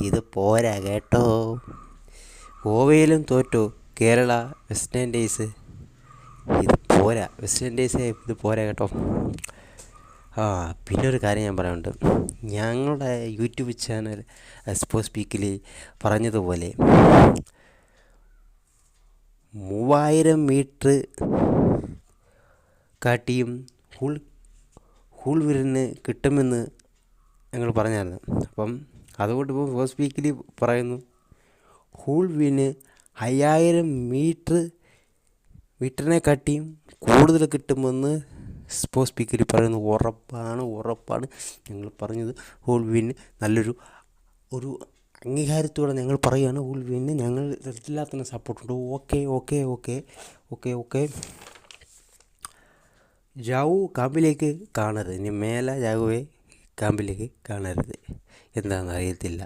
ഇത് പോരാ കേട്ടോ. ഗോവയിലും തോറ്റു കേരള വെസ്റ്റ് ഇൻഡീസ്. ഇത് പോരാ, വെസ്റ്റ് ഇൻഡീസ് ഇത് പോരാ കേട്ടോ. പിന്നെ ഒരു കാര്യം ഞാൻ പറയാനുണ്ട്. ഞങ്ങളുടെ യൂട്യൂബ് ചാനൽ സ്പോർട്സ് സ്പീക്കിൽ പറഞ്ഞതുപോലെ 3000 മീറ്റർ കാട്ടിയും ഹൂൾവിന് കിട്ടുമെന്ന് ഞങ്ങൾ പറഞ്ഞായിരുന്നു. അപ്പം അതുകൊണ്ട് ഇപ്പോൾ സ്പോർട്സ് സ്പീക്കിൽ പറയുന്നു, ഹൂൾവിന് 5000 മീറ്ററിനെ കാട്ടിയും കൂടുതൽ കിട്ടുമെന്ന് സ്പോർട്സ് സ്പീക്കിൽ പറയുന്നു. ഉറപ്പാണ് ഞങ്ങൾ പറഞ്ഞത്. ഹൂൾവിന് നല്ലൊരു അംഗീകാരത്തോടെ ഞങ്ങൾ പറയുകയാണ്. ഹൂൾവിന് ഞങ്ങൾ എല്ലാത്തിനും സപ്പോർട്ടുണ്ട്. ഓക്കെ. ജാവു ക്യാമ്പിലേക്ക് കാണരുത്. ഇനി മേലെ ജാവുവെ ക്യാമ്പിലേക്ക് കാണരുത്. എന്താണെന്ന് അറിയത്തില്ല.